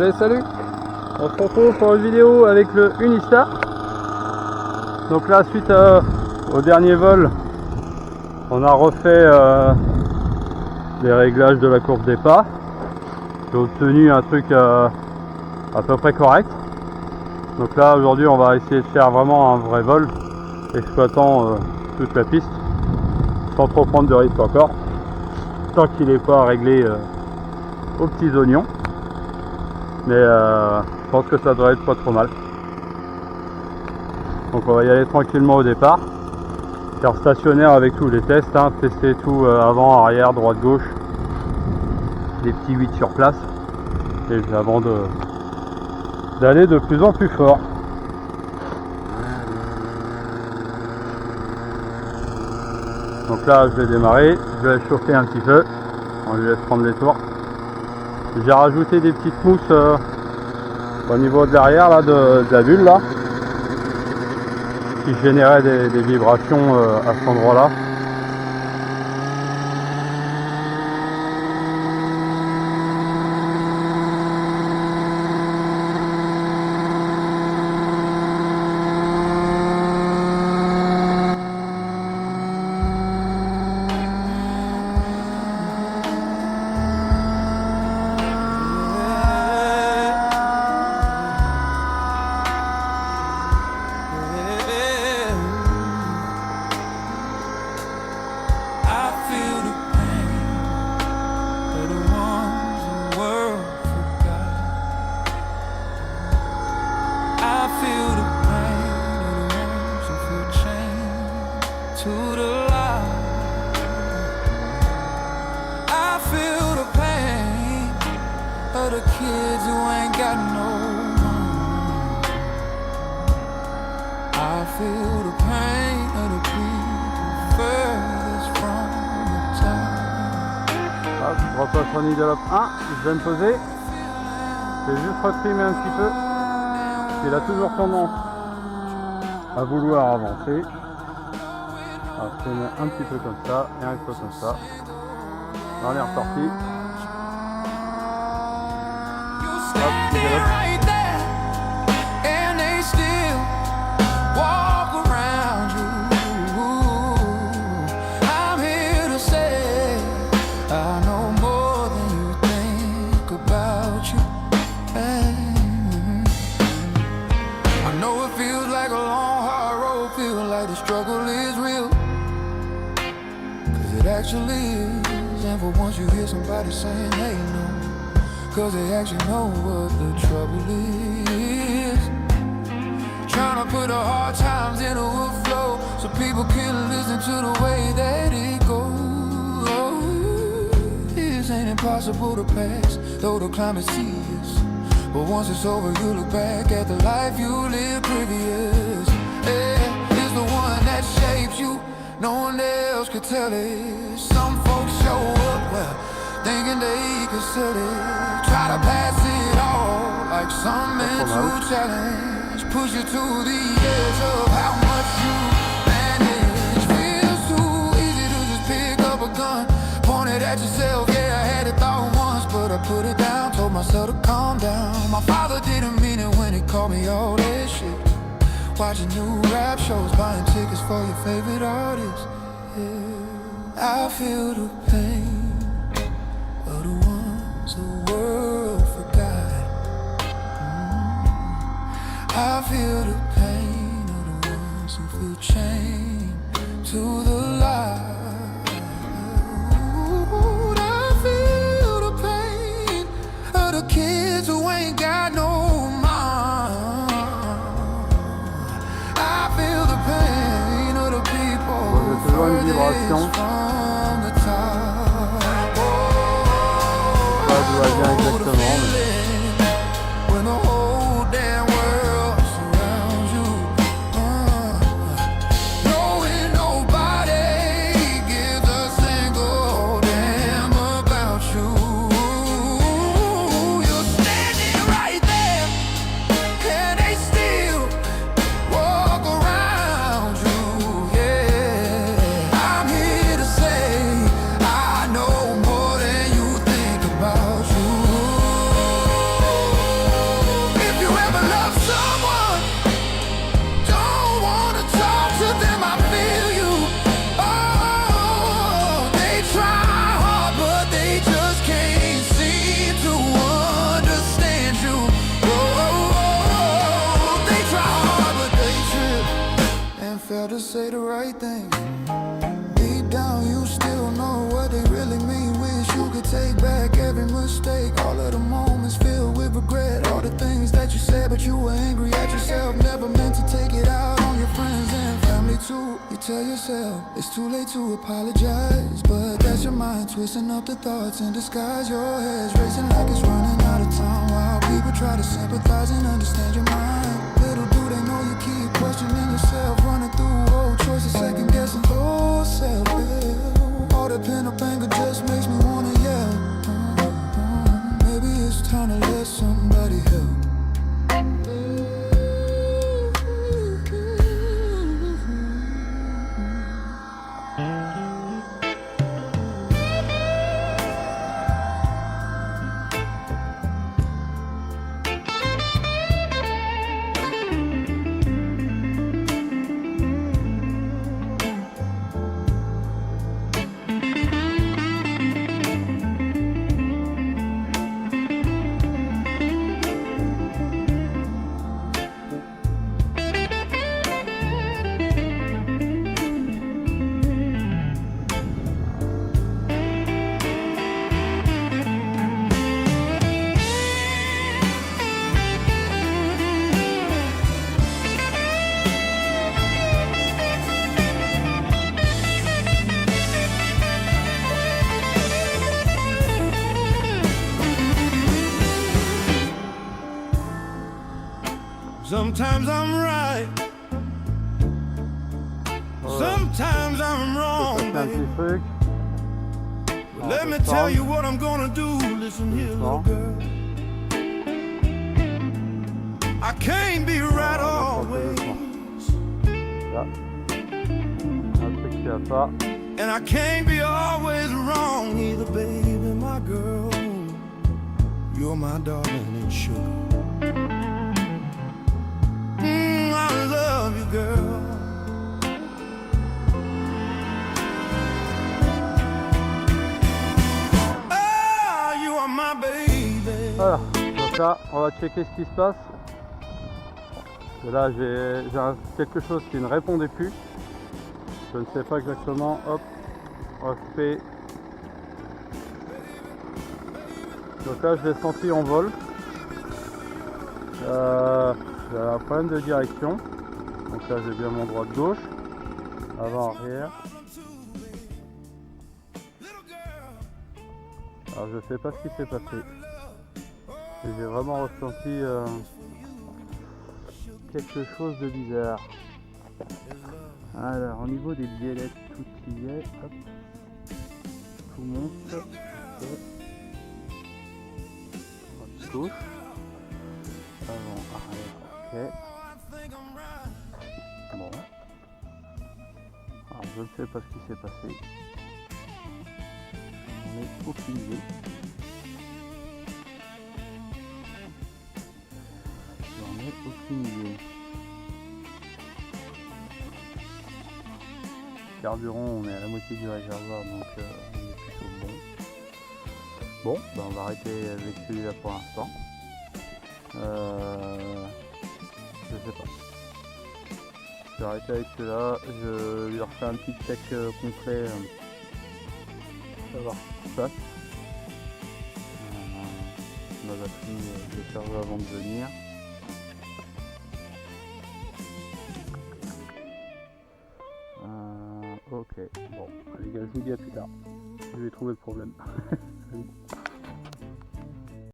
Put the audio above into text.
Allez, salut. On se retrouve pour une vidéo avec le Unista. Donc là, suite au dernier vol, on a refait les réglages de la courbe des pas. J'ai obtenu un truc à peu près correct. Donc là, aujourd'hui, on va essayer de faire vraiment un vrai vol, exploitant toute la piste, sans trop prendre de risques encore, tant qu'il n'est pas réglé aux petits oignons. Mais je pense que ça devrait être pas trop mal. Donc on va y aller tranquillement au départ, faire stationnaire avec tous les tests, hein, tester tout avant, arrière, droite, gauche, des petits 8 sur place, et avant d'aller de plus en plus fort. Donc là je vais démarrer, je vais chauffer un petit peu, on lui laisse prendre les tours. J'ai rajouté des petites mousses au niveau de l'arrière là, de la bulle là, qui générait des vibrations à cet endroit là. To the light, I feel the pain of the kids who ain't got no money. I feel the pain of the people furthest from the top. Hop, je repasse en idéologue 1, je vais me poser. Je vais juste retrimer un petit peu. Il a toujours tendance à vouloir avancer. Alors, je mets un petit peu comme ça et un peu comme ça. On est reparti. Hop, idéologue. It actually is, and for once you hear somebody saying hey no, cause they actually know what the trouble is. Trying to put the hard times into a flow, so people can listen to the way that it goes. This ain't impossible to pass, though the climate's serious. But once it's over, you look back at the life you lived previous. Yeah, it's the one that shapes you. No one else could tell it. Some folks show up, well, thinking they could sell it. Try to pass it all like some mental challenge. Push you to the edge of how much you manage. Feels too easy to just pick up a gun, point it at yourself. Yeah, I had it thought once, but I put it down. Told myself to calm down. My father didn't mean it when he called me all that shit. Watching new rap shows, buying tickets for your favorite artists. Yeah. I feel the pain of the ones the world forgot. I feel the pain of the ones who feel chained to the light. I feel the pain of the kids who ain't got no toujours une vibration. Ça doit bien exactement. Mais... love someone, don't wanna talk to them, I feel you. Oh, they try hard, but they just can't seem to understand you. Oh, they try hard, but they trip and fail to say the right thing. Deep down, you still know what they really mean. Wish you could take back every mistake, all of the moments filled with regret, all the things that you said, but you were angry at yourself. Never meant to take it out on your friends and family too. You tell yourself it's too late to apologize, but that's your mind twisting up the thoughts in disguise. Your head's racing like it's running out of time, while people try to sympathize and understand your mind. Little do they know you keep questioning yourself, running through old choices, second guessing yourself. All the pent-up anger just makes me wanna yell. Maybe it's time to let somebody help. Sometimes I'm right, sometimes I'm wrong, Un petit baby. truc. But let me tell you what I'm gonna do. Listen here, little girl. I can't be right always, Là. Un truc qui va pas. and I can't be always wrong either, baby, my girl. You're my darling and sugar. I love you, girl. Oh, you are my baby. Voilà, donc là on va checker ce qui se passe. Et là j'ai quelque chose qui ne répondait plus. Je ne sais pas exactement. Hop, on fait. Donc là je l'ai senti en vol. J'ai un problème de direction. Donc là j'ai bien mon droite-gauche. Avant-arrière. Alors je sais pas ce qui s'est passé. Et j'ai vraiment ressenti quelque chose de bizarre. Alors au niveau des biellettes, tout y est. Hop. Tout monte. Ok. Droite, gauche. Avant, arrière. Ok. Bon. Alors je ne sais pas ce qui s'est passé. On est aucune idée. J'en ai aucune idée. Carburant, on est à la moitié du réservoir, donc on est plutôt bon. Bon, ben on va arrêter avec celui-là pour l'instant. Je sais pas. Je vais arrêter avec celui-là. Je lui refais un petit check complet. Savoir ce qui se passe. Ma batterie de charger avant de venir. Ok, bon, les gars, je vous dis à plus tard. Je vais trouver le problème. Salut.